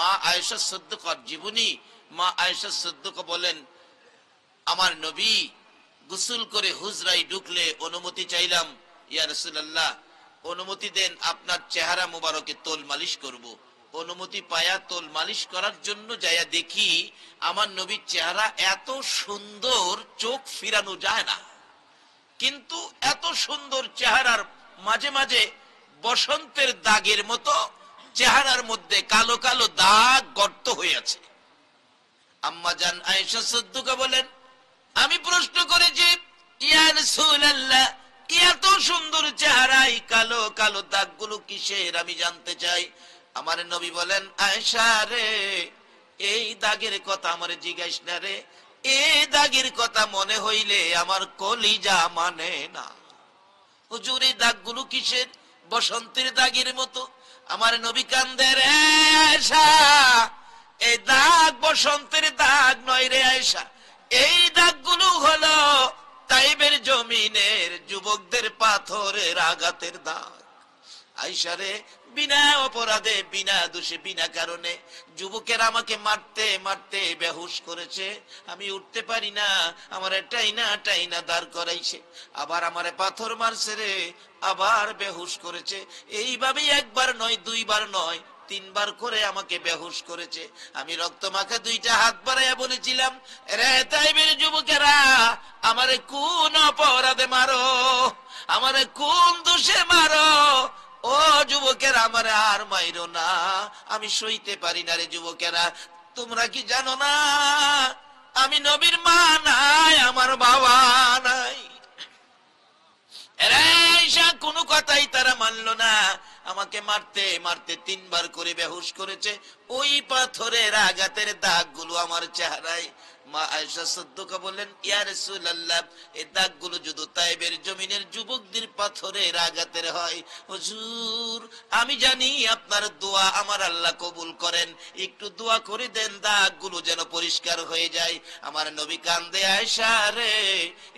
মা আয়েশা সিদ্দিকার জীবনী। মা আয়েশা সিদ্দিকা বলেন, আমার নবী গোসল করে হুজরায় ঢুকলে অনুমতি চাইলাম, ইয়া রাসূলুল্লাহ অনুমতি দেন, আপনার চেহারা মুবারকে তোল মালিশ করব। অনুমতি পায়া তোল মালিশ করার জন্য যাইয়া দেখি আমার নবীর চেহারা এত সুন্দর, চোখ ফিরানো যায় না। কিন্তু এত সুন্দর চেহারার মাঝে মাঝে বসন্তের দাগের মতো চেহারার মধ্যে কালো কালো দাগ গর্ত হয়ে আছে। আম্মা জান আয়েশা সিদ্দিকা বলেন, আমি প্রশ্ন করেছি, ইয়া রাসূলুল্লাহ এত সুন্দর চেহারায় কালো কালো দাগগুলো কিসের, আমি জানতে চাই। আমার নবী বলেন, আয়েশা রে, এই দাগের কথা আমার জিজ্ঞাসা না রে, এই দাগের কথা মনে হইলে আমার কলিজা মানে না। হুজুর এই দাগগুলো কিসের? বসন্তের দাগের মতো। আমার নবী কান্দে, রে আয়েশা এই দাগ বসন্তের দাগ নয় রে আয়েশা, এই দাগগুলো হলো তাইবের জমিনের যুবকদের পাথরের আঘাতের দাগ। আয়েশা রে, বিনা অপরাধে, বিনা দোষে, বিনা কারণে যুবকের আমাকে মারতে মারতে বেহুশ করেছে, আমি উঠতে পারি না, আমার টাইনা টাইনা দাঁড় করাইছে, আবার আমারে পাথর মারছে রে, আবার বেহুশ করেছে। এইভাবে একবার নয়, দুইবার নয়, তিনবার করে আমাকে বেহুশ করেছে। আমি রক্ত মাখা দুইটা হাত বাড়াইয়া বলেছিলাম, রে তাইবের যুবকেরা, আমারে কোন অপরাধে মারো, আমারে কোন দোষে মারো, ও যুবকেরা আমারে আর মাইরো না, আমি সইতে পারি না রে যুবকেরা। তোমরা কি জানো না আমি নবীর মা নাই, আমার বাবা নাই। কোনো কথাই তারা মানলো না, আমাকে মারতে মারতে তিনবার করে বেহুশ করেছে। ওই পাথরের আঘাতের দাগগুলো আমার চেহারায়। মা আয়েশা সিদ্দিকা বললেন, ইয়া রাসূলুল্লাহ এই দাগগুলো যদি তাইবের জমিনের যুবকদের পাথরের আঘাতের হয়, হুজুর আমি জানি আপনার দোয়া আমার আল্লাহ কবুল করেন, একটু দোয়া করে দেন দাগগুলো যেন পরিষ্কার হয়ে যায়। আমার নবী কান্দে, আয়েশা রে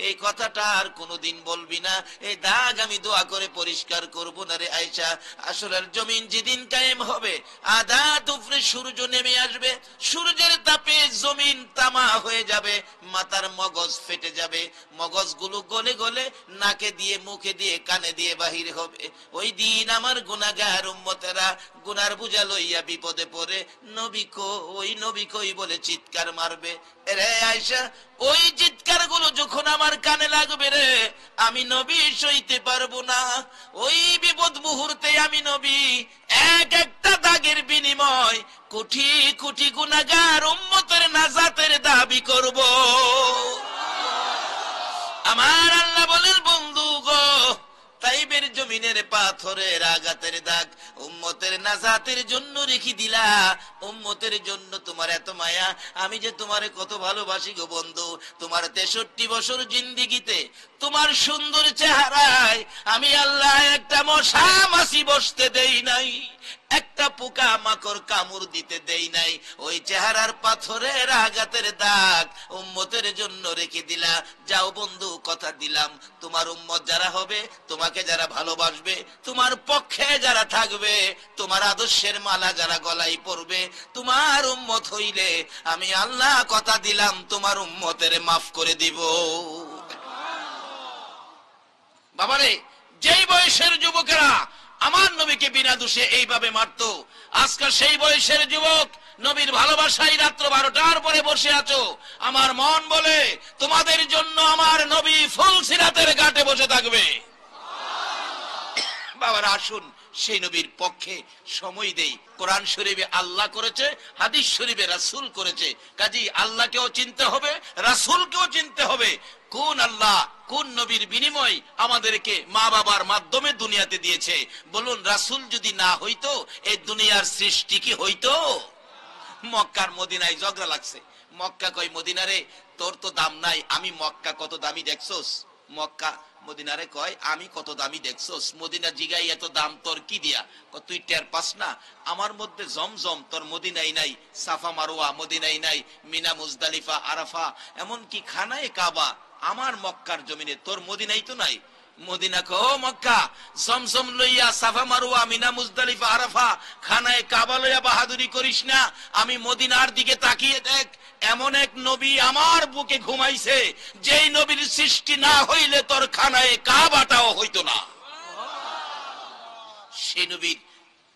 এই কথাটা আর কোনোদিন বলবি না, এই দাগ আমি দোয়া করে পরিষ্কার করব না রে আয়েশা। আসরের জমিন যেদিন কায়েম হবে, আধাত উপরে সূর্য নেমে আসবে, সূর্যের তাপে জমিন তামা হয়ে যাবে, মাথার মগজ ফেটে যাবে, মগজগুলো গলে গলে নাকে দিয়ে, মুখে দিয়ে, কানে দিয়ে বাহির হবে। ওই দিন আমার গুনাহগার উম্মতেরা গুনার বোঝা লইয়া বিপদে পড়ে নবী কই, নবী কই বলে চিৎকার মারবে। রে আয়েশা, ওই চিৎকার গুলো যখন আমার কানে লাগবে রে, আমি নবী সইতে পারবো না। ওই বিপদ মুহূর্তে আমি নবী এক একটা দাগের বিনিময় কোটি কোটি গুনাহগার উম্মতের নাজাতের দাবি করব। আমার আল্লাহ বলেন, বন্ধু গো, তাইবের জমিনের পাথরের আঘাতের দাগ উম্মতের নাজাতের জন্য রেখে দিলা। উম্মতের জন্য তোমার এত মায়া, আমি যে তোমারে কত ভালোবাসি গো বন্ধু। তোমার 63 বছর জিন্দেগিতে তোমার সুন্দর চেহারায় আমি আল্লাহ একটা মশা মাছি বসতে দেই নাই, একটা পোকা মাকড় কামড় দিতে দেই নাই। ওই চেহারার পাথরের আঘাতের দাগ উম্মতের জন্য রেখে দিলা। যাও বন্ধু, কথা দিলাম তোমার উম্মত যারা হবে, তোমাকে যারা ভালোবাসবে, তোমার পক্ষে যারা থাকবে, তোমার আদর্শের মালা যারা গলায় পড়বে, তোমার উম্মত হইলে আমি আল্লাহ কথা দিলাম তোমার উম্মতের মাফ করে দিব। বাবারে, যেই বয়সের যুবকেরা আমার নবীকে বিনা দোষে এইভাবে মারতো, আজকাল সেই বয়সের যুবক নবীর ভালোবাসায় রাত্র 12টার পরে বসে আছো। আমার মন বলে তোমাদের জন্য আমার নবী ফুলসিরাতের ঘাটে বসে থাকবে। বাবারা, আসুন সেই নবীর পক্ষে সময় দেই। কোরআন শরীফে আল্লাহ করেছে, হাদিস শরীফে রাসূল করেছে। কাজী আল্লাহকেও চিনতে হবে, রাসূলকেও চিনতে হবে। কোন আল্লাহ, কোন নবীর বিনিময় আমাদেরকে মা বাবার মাধ্যমে দুনিয়াতে দিয়েছে। বলুন, রাসূল যদি না হইতো এই দুনিয়ার সৃষ্টি কি হইতো? মক্কার মদিনায় ঝগড়া লাগছে। মক্কা কয়, মদিনারে তোর তো দাম নাই, আমি মক্কা কত দামি দেখছস? মক্কা মদিনারে কয়, আমি কত দামি দেখছস? মদিনা জিগাই, এত দাম তোর কি দিয়া? তুই টের পাস না আমার মধ্যে জমজম তোর মদিনাই নাই, সাফা মারওয়া মদিনাই নাই, মিনা মুজদালিফা আরাফা এমনকি খানায়ে কাবা আমার মক্কার জমিনে তোর মদিনাই তো নাই। মদিনা কো মক্কা, জমজম লইয়া সাফা মারওয়া মিনা মুজদালিফা আরাফা খানায় কাবা লইয়া বাহাদুরি করিস না। আমি মদিনার দিকে তাকিয়ে দেখ, এমন এক নবী আমার বুকে ঘুমাইছে, যেই নবীর সৃষ্টি না হইলে তোর খানায় কাবাটাও হইতো না। সেই নবীর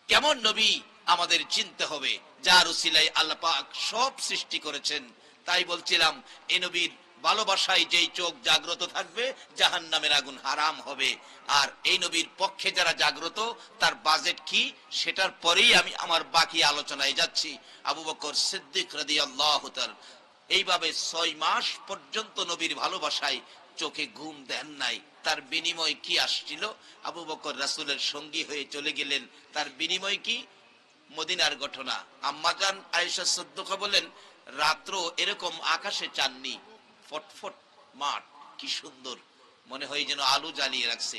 কেমন নবী আমাদের চিনতে হবে, যার উসিলায় আল্লাহ পাক সব সৃষ্টি করেছেন। তাই বলছিলাম, এই নবীর ভালোবাসায় যেই চোখ জাগ্রত থাকবে, জাহান্নামের আগুন হারাম হবে। আর এই নবীর পক্ষে যারা জাগ্রত, তার বাজেট কি, সেটার পরেই আমি আমার বাকি আলোচনায় যাচ্ছি। আবু বকর সিদ্দিক রাদিয়াল্লাহু তাআলা এইভাবে 6 মাস পর্যন্ত নবীর ভালোবাসায় চোখে ঘুম দেন নাই। তার বিনিময় কি আসছিল? আবু বকর রাসূলের সঙ্গী হয়ে চলে গেলেন। তার বিনিময় কি? মদিনার ঘটনা। আম্মাজান আয়েশা সিদ্দিকা বলেন, রাত্র এরকম আকাশে চাননি, ফটফট মাঠ, কি সুন্দর, মনে হয় যেন আলো জ্বালিয়ে রাখছে,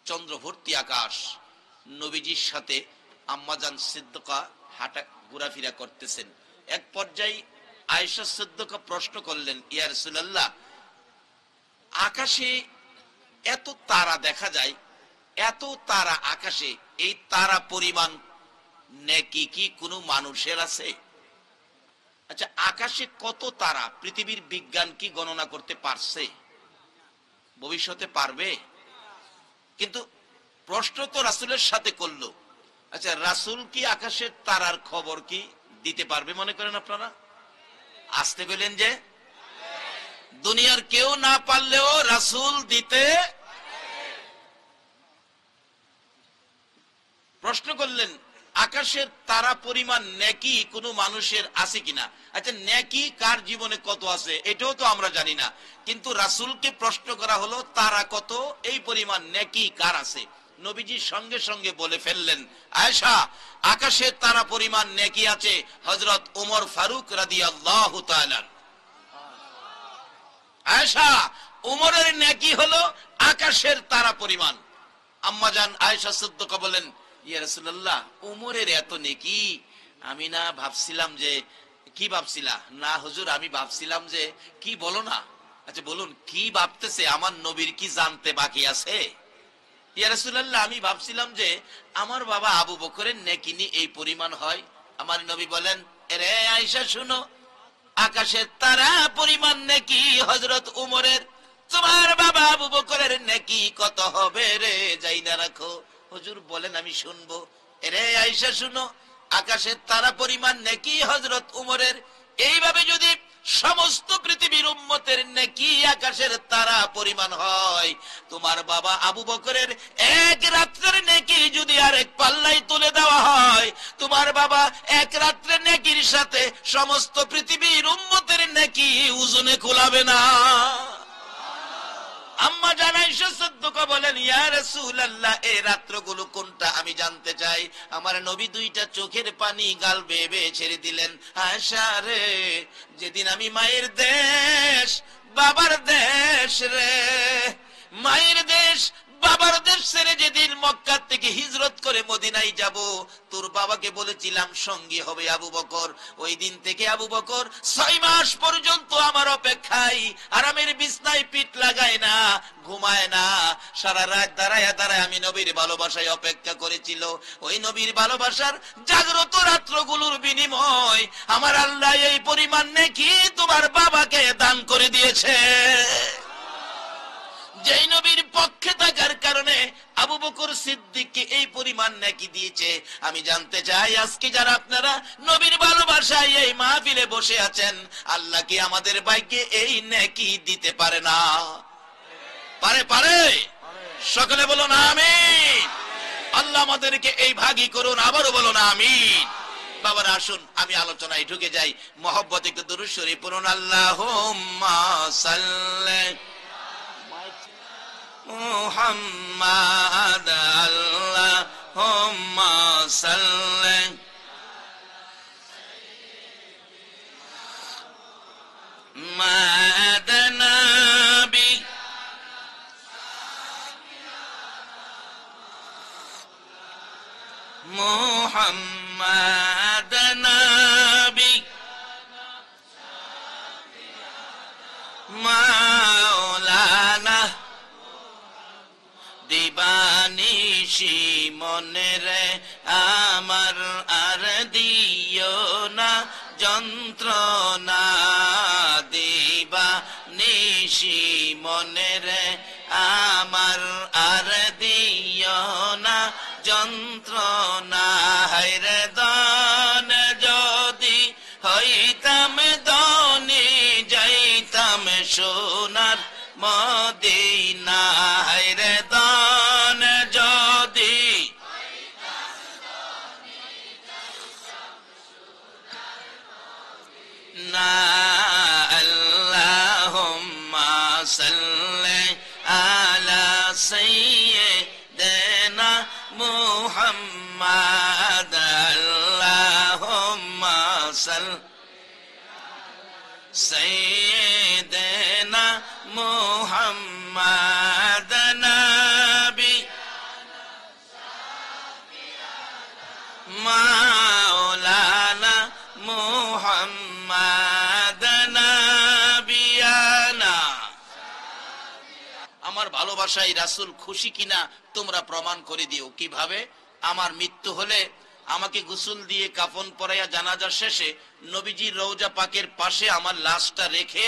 চন্দ্র ভর্তি আকাশ। নবীজির সাথে আম্মাজান সিদ্দিকা হাঁটা ঘোরাফেরা করতেছেন। এক পর্যায়ে আয়েশা সিদ্দিকা প্রশ্ন করলেন, ইয়া রাসূলুল্লাহ, আকাশে এত তারা দেখা যায়, এত তারা আকাশে, এই তারা পরিমাণ নেকি কি কোনো মানুষের আছে? আচ্ছা, আকাশে কত তারা পৃথিবীর বিজ্ঞান কি গণনা করতে পারছে? ভবিষ্যতে পারবে? কিন্তু প্রশ্ন তো রাসূলের সাথে করলো। আচ্ছা, রাসূল কি আকাশের তারার খবর কি দিতে পারবে মনে করেন আপনারা? আসতে বলেন যে দুনিয়ার কেউ না পারলেও রাসূল দিতে। প্রশ্ন করলেন, আকাশের তারা পরিমাণ নেকি কোন মানুষের আছে কিনা? আচ্ছা, নেকি কার জীবনে কত আছে এটাও তো আমরা জানি না, কিন্তু রাসূলকে প্রশ্ন করা হলো তারা কত, এই পরিমাণ নেকি কার আছে? নবীজি সঙ্গে সঙ্গে বলে ফেললেন, আয়েশা, আকাশের তারা পরিমাণ নেকি আছে হযরত ওমর ফারুক রাদিয়াল্লাহু তাআলা। আয়েশা, ওমরের নেকি হলো আকাশের তারা পরিমাণ। আম্মাজান আয়েশা সিদ্দিকা বলেন, ইয়া রাসূলুল্লাহ, ওমরের এত নেকি, আমি না ভাবছিলাম যে, কি ভাবছিলা? না হুজুর, আমি ভাবছিলাম যে, কি বলো না? আচ্ছা বলুন, কি ভাবতেছে? আমার নবীর কি জানতে বাকি আছে? ইয়া রাসূলুল্লাহ, আমি ভাবছিলাম যে আমার বাবা আবু বকরের নেকি নি এই পরিমাণ হয়। আমার নবী বলেন, রে আয়েশা শুনো, আকাশের তারা পরিমাণ নেকি হযরত উমরের, তোমার বাবা আবু বকরের নেকি কত হবে রে যাই না রাখো। হুজুর বলেন, আমি শুনবো। রে আয়েশা শুনো, আকাশের তারা পরিমাণ নেকি হযরত উমরের। এইভাবে যদি সমস্ত পৃথিবীর উম্মতের নেকি আকাশের তারা পরিমাণ হয়, তোমার বাবা আবু বকরের এক রাত্রের নেকি যদি আরেক পাল্লায় তুলে দেওয়া হয়, তোমার বাবা এক রাত্রের নেকির সাথে সমস্ত পৃথিবীর উম্মতের নেকি ওজনে কুলাবে না। আম্মা জান আয়েশা সিদ্দিকা বলেন, ইয়া রাসূলুল্লাহ, এই রাত্রগুলো কোনটা আমি জানতে চাই। আমার নবী দুইটা চোখের পানি গাল বেয়ে বেয়ে ছেড়ে দিলেন, আয়েশা রে, যেদিন আমি মায়ের দেশ বাবার দেশ রে, মায়ের দেশ বাবার দেশ ছেড়ে যেদিন মক্কা থেকে হিজরত করে মদিনায় যাব, তোর বাবাকে বলেছিলাম সঙ্গী হবে আবু বকর। ওই দিন থেকে আবু বকর 6 মাস পর্যন্ত আমার অপেক্ষায় আরামের বিছনায় পিঠ লাগায় না, ঘুমায় না, সারা রাত দাঁড়ায় দাঁড়ায় আমি নবীর ভালোবাসায় অপেক্ষা করেছিল। ওই নবীর ভালোবাসার জাগ্রত রাত্রগুলোর বিনিময় আমার আল্লাহ এই পরিমাণ নেকি তোমার বাবাকে দান করে দিয়েছে। যেই নবীর পক্ষে থাকার কারণে আবু বকর সিদ্দিককে এই পরিমাণ নেকি দিয়েছে। আমি জানতে চাই, আজকে যারা আপনারা নবীর ভালোবাসায় এই মাহফিলে বসে আছেন, আল্লাহ কি আমাদের ভাগ্যে এই নেকি দিতে পারে না? পারে? পারে? সকলে বলুন আমিন। আল্লাহ আমাদেরকে এই ভাগী করুন, আবারও বলুন আমিন। বাবারা আসুন আমি আলোচনায় ঢুকে যাই। মহব্বতে একটু দুরূদ শরীফ পড়ুন। আল্লাহুম্মা সাল্লি মুহাম্মাদ, আল্লাহুম্মা সাল্লি মাদানাবি মুহাম্মাদ নবী মাওলানা মনে রে আমার আর দিও না যন্ত্রণা দিবা নিশি মনে রে আমার আর দিও না যন্ত্রণা হায়রে দান যদি হইতাম দনি যাইতাম সোনার মদিনা হায়রে দান যদি না আল্লাহুম্মা সাল্লি আলা সাইয়্যিদিনা মুহাম্মাদ আল্লাহুম্মা সাল্লি সাইয়্যিদিনা মুহাম্মাদ নবী মাওলানা মুহাম্মাদ নবিয়ানা। আমার ভালোবাসায় রাসূল খুশি কিনা তোমরা প্রমাণ করে দিও। কিভাবে? আমার মৃত্যু হলে আমাকে গোসল দিয়ে কাফন পরাইয়া জানাজা শেষে নবীজির রওজা পাকের পাশে আমার লাশটা রেখে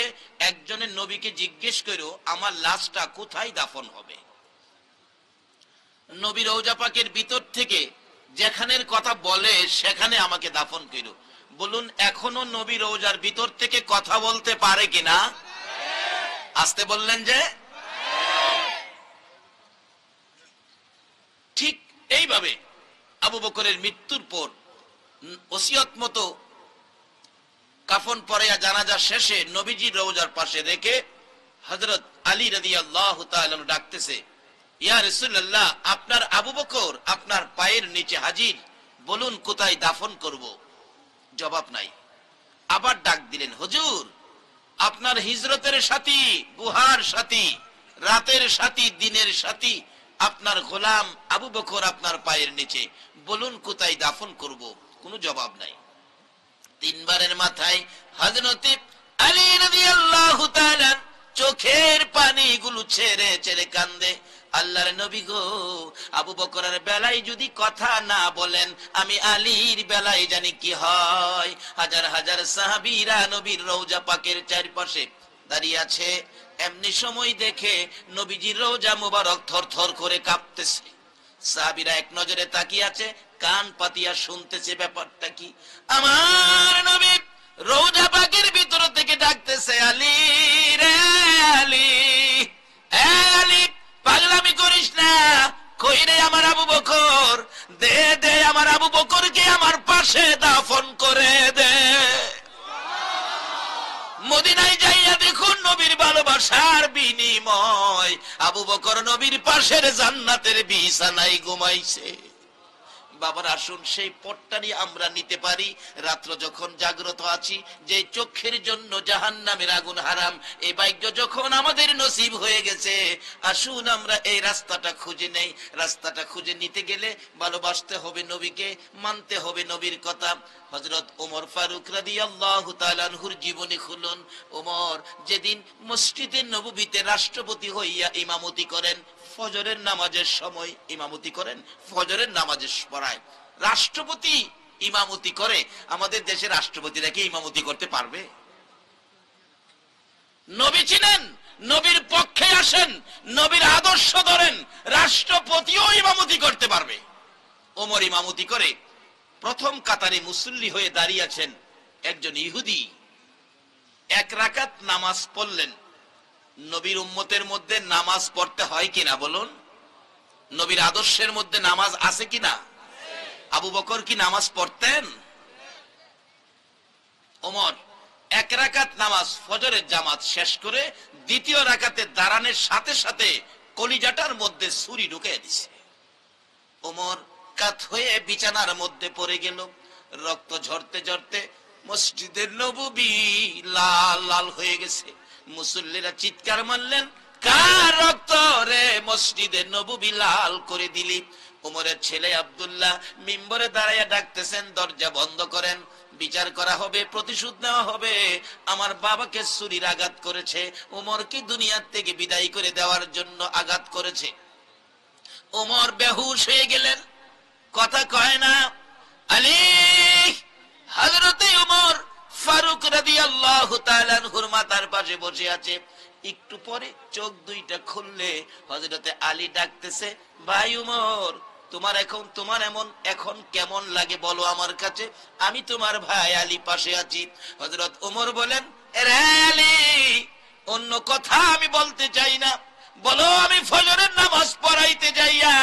একজনের নবীকে জিজ্ঞেস করো আমার লাশটা কোথায় দাফন হবে। নবী রওজা পাকের ভিতর থেকে যেখানের কথা বলে সেখানে আমাকে দাফন করো। বলুন এখনো নবী রওজার ভিতর থেকে কথা বলতে পারে কিনা? আসতে বললেন যে। ঠিক এইভাবে আবু বকরের মৃত্যুর পর ওসিয়ত মতো কাফন পরাইয়া জানাজা শেষে নবীজি রওজার পাশে রেখে হযরত আলী রাদিয়াল্লাহু তাআলা ডাকতেছে, ইয়া রাসূলুল্লাহ আপনার আবু বকর আপনার পায়ের নিচে হাজির, বলুন কোথায় দাফন করব। জবাব নাই। আবার ডাক দিলেন, হুজুর আপনার হিজরতের সাথী, গুহার সাথী, রাতের সাথী, দিনের সাথী আপনার গোলাম আবু বকর আপনার পায়ের নিচে, বলুন কোথায় দাফন করব। কোনো জবাব নাই। তিনবারের মাথায় হযরত আলী রাদিয়াল্লাহু তাআলা চোখের পানিগুলো ছেড়ে ছেড়ে কান্দে, আল্লাহর নবী গো আবু বকরের বেলায় যদি কথা না বলেন আমি আলীর বেলায় জানি কি হয়। হাজার হাজার সাহাবীরা নবীর রওজা পাকের চারপাশে দাঁড়িয়ে আছে। এমনি সময় দেখে নবীজির রওজা মুবারক থরথর করে কাঁপতেছে। সাহাবীরা এক নজরে তাকিয়ে আছে, কান পাতিয়া শুনতেছে ব্যাপারটা কি। আমার নবী রওজা পাকের ভিতর থেকে ডাকতেছে, আলী রে আলী, আলী পাগলামি করিস না, কই রে আমার আবু বকর, দে দে আমার আবু বকরকে আমার পাশে দাফন করে দে। মদিনায় যাইয়া দেখুন নবীর ভালোবাসার বিনিময় আবু বকর নবীর পাশের জান্নাতের বিছানায় ঘুমাইছে। বাবার আসুন সেই পটটানি আমরা নিতে পারি। রাত্র যখন জাগ্রত আছি, যে চোখের জন্য জাহান্নামের আগুন হারাম, এই ভাগ্য যখন আমাদের নসিব হয়ে গেছে, আসুন আমরা এই রাস্তাটা খুঁজে নেই। রাস্তাটা খুঁজে নিতে গেলে ভালোবাসতে হবে নবীকে, মানতে হবে নবীর কথা। হযরত ওমর ফারুক রাদিয়াল্লাহু তাআলা আনহুর জীবনী খুলুন। ওমর যেদিন মসজিদে নববীতে রাষ্ট্রপতি হইয়া ইমামতি করেন, ফজরের নামাজের সময় ইমামতি করেন, ফজরের নামাজের পড়ায় রাষ্ট্রপতি ইমামতি করে। আমাদের দেশের রাষ্ট্রপতিরা কি ইমামতি করতে পারবে? নবী চিনেন, নবীর পক্ষে আসেন, নবীর আদর্শ ধরেন, রাষ্ট্রপতিও ইমামতি করতে পারবে। ওমর ইমামতি করে প্রথম কাতারে মুসল্লি হয়ে দাঁড়িয়ে আছেন একজন ইহুদি। এক রাকাত নামাজ পড়লেন। নবীর উম্মতের মধ্যে নামাজ পড়তে হয় কিনা বলুন? নবীর আদর্শের মধ্যে নামাজ আছে কিনা? আবু বকর কি নামাজ পড়তেন? ওমর এক রাকাত নামাজ ফজরের জামাত শেষ করে দ্বিতীয় রাকাতে দাঁড়ানোর সাথে সাথে কলিজাটার মধ্যে ছুরি ঢুকিয়ে দিছে। ওমর কাত হয়ে বিছানার মধ্যে পড়ে গেল। রক্ত ঝরতে ঝরতে মসজিদের নববী লাল লাল হয়ে গেছে। মুসল্লিরা চিৎকার মারলেন, কার রক্ত রে মসজিদের নববী লাল করে দিলি? ওমরের ছেলে আব্দুল্লাহ মিম্বরে দাঁড়াইয়া ডাকতেছেন, দরজা বন্ধ করেন, বিচার করা হবে, প্রতিশোধ নেওয়া হবে। আমার বাবাকে ছুরির আঘাত করেছে, ওমরকে দুনিয়ার থেকে বিদায় করে দেওয়ার জন্য আঘাত করেছে। ওমর বেহুশ হয়ে গেলেন। কথা কয় না। আলী হযরতে ওমর ফারুক রাদিয়াল্লাহু তাআলা আনহুর মাথার পাশে বসে আছে। একটু পরে চোখ দুইটা খুললে হযরতে আলী ডাকতেছে, ভাই ওমর, তোমার এমন এখন কেমন লাগে বলো আমার কাছে, আমি তোমার ভাই আলী পাশে আছি। হযরত ওমর বলেন, রে আলী, অন্য কথা আমি বলতে চাই না, বলো আমি ফজরের নামাজ পড়াইতে যাইয়া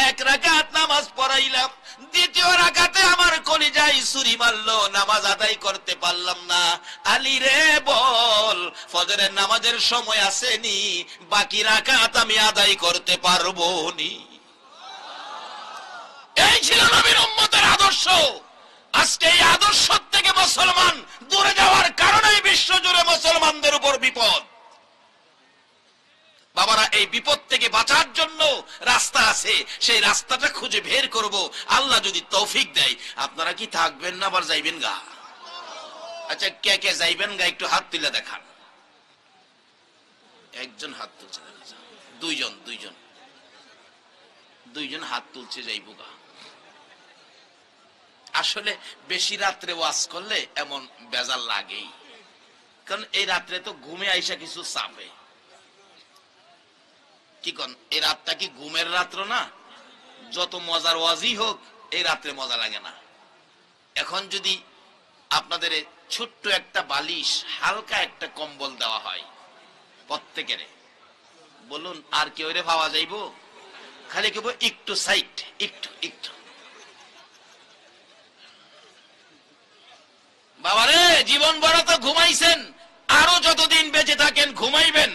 এক রাকাত নামাজ পড়াইলাম, দ্বিতীয় রাকাতে আমার কলিজায় ছুরি মারলো, নামাজ আদায় করতে পারলাম না। আলী রে বল, ফজরের নামাজের সময় আসেনি, বাকি রাকাত আমি আদায় করতে পারবো নি। এই ছিল নবীর উম্মতের আদর্শ। আজকে এই আদর্শ থেকে মুসলমান দূরে যাওয়ার কারণেই বিশ্বজুড়ে মুসলমানদের উপর বিপদ। বাবারা, এই বিপদ থেকে বাঁচার জন্য রাস্তা আছে, সেই রাস্তাটা খুঁজে বের করব, আল্লাহ যদি তৌফিক দেয়। আপনারা কি থাকবেন না আবার যাইবেন গা? আচ্ছা, কে কে যাইবেন গা একটু হাত তুলে দেখান। একজন হাত তুলছে, দুইজন হাত তুলছে, যাইব গা। আসলে বেশি রাত্রে ওয়াজ করলে এমন বেজার লাগেই, কারণ এই রাত্রে তো ঘুমে আইসা কিছু চাপে। কি কন, এই রাতটা কি ঘুমের রাত্র না? যত মজার ওয়াজই হোক, এই রাত্রে মজা লাগে না। এখন যদি আপনাদের ছোট্ট একটা বালিশ, হালকা একটা কম্বল দেওয়া হয় প্রত্যেকের, বলুন আর কেউ রে পাওয়া যাইব? খালি কেব একটু সাইড, একটু বাবারে, জীবন বড় তো ঘুমাইছেন, আরো যতদিন বেঁচে থাকেন ঘুমাইবেন।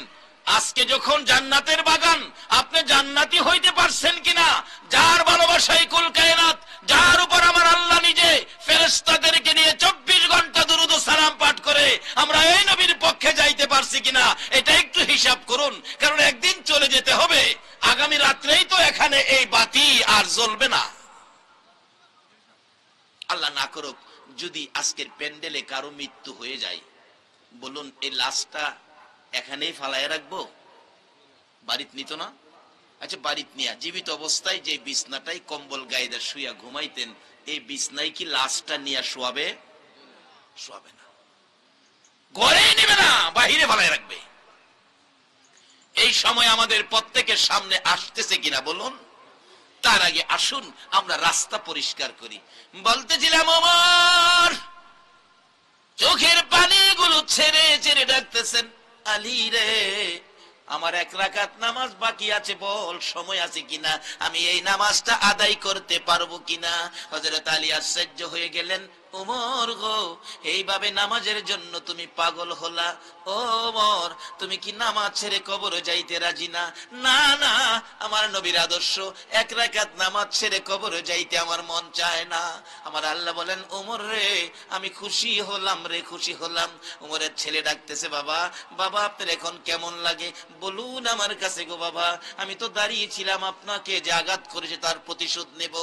আজকে যখন জান্নাতের বাগান, আপনি জান্নাতি হইতে পারছেন কিনা? যার ভালোবাসায় কুল কায়নাত, যার উপর আমার আল্লাহ নিজে ফেরেশতাদেরকে নিয়ে 24 ঘন্টা দুরূদ ও সালাম পাঠ করে, আমরা এই নবীর পক্ষে যাইতে পারছি কিনা এটা একটু হিসাব করুন, কারণ একদিন চলে যেতে হবে। আগামী রাত্রেই তো এখানে এই বাতি আর জ্বলবে না। আল্লাহ না করুক যদি আজকের প্যান্ডেলে কারো মৃত্যু হয়ে যায়, বলুন এই লাশটা এখানেই ফালায় রাখবো? বাড়িতে নিত না? আচ্ছা, বাড়িতে নিয়া জীবিত অবস্থায় যে বিছনাটাই কম্বল গায়ে শুয়া ঘুমাইতেন, এই বিছনায় কি লাশটা নিয়ে শোয়াবে? শোয়াবে না, ঘরে নেবে না, বাহিরে ফালায় রাখবে। এই সময় আমাদের প্রত্যেকের সামনে আসতেছে কিনা বলুন? তার আগে আসুন আমরা রাস্তা পরিষ্কার করি। বলতেছিলাম, ওমর চোখের পানিগুলো ছেড়ে ছেড়ে ডাকতেছেন, আলী রে, আমার এক রাকাত নামাজ বাকি আছে, বল সময় আছে কিনা, আমি এই নামাজটা আদায় করতে পারবো কিনা। হযরত আলী আশ্চর্য হয়ে গেলেন, ওমর গো, এইভাবে নামাজের জন্য তুমি পাগল হলা? ওমর, তুমি কি নামাজ ছেড়ে কবরে যাইতে রাজি না? না না, আমার নবীর আদর্শ, এক রাকাত নামাজ ছেড়ে কবরে যাইতে আমার মন চায় না। আমার আল্লাহ বলেন, ওমর রে, আমি খুশি হলাম রে, খুশি হলাম। ওমরের ছেলে ডাকতেছে, বাবা, বাবা আপনার এখন কেমন লাগে বলুন আমার কাছে গো বাবা, আমি তো দাঁড়িয়েছিলাম আপনাকে যে আঘাত করেছে তার প্রতিশোধ নেব।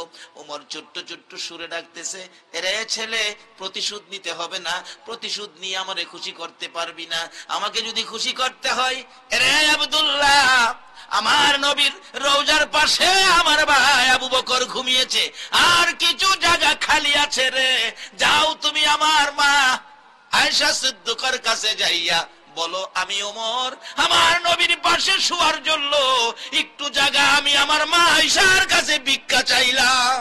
ওমর ছোট্ট ছোট্ট সুরে ডাকতেছে, রে ছেলে, প্রতিশোধ নিতে হবে না, প্রতিশোধ নিয়ে আমারে খুশি করতে পারবি না। আমাকে যদি খুশি করতে হয়, রে আব্দুল্লাহ, আমার নবীর রওজার পাশে আমার ভাই আবু বকর ঘুমিয়েছে, আর কিছু জায়গা খালি আছে রে, যাও তুমি আমার মা আয়েশা সিদ্দিকার কাছে যাইয়া বলো, আমি ওমর আমার নবীর পাশে শোয়ার জন্য একটু জায়গা আমি আমার মা আয়েশার কাছে ভিক্ষা চাইলাম,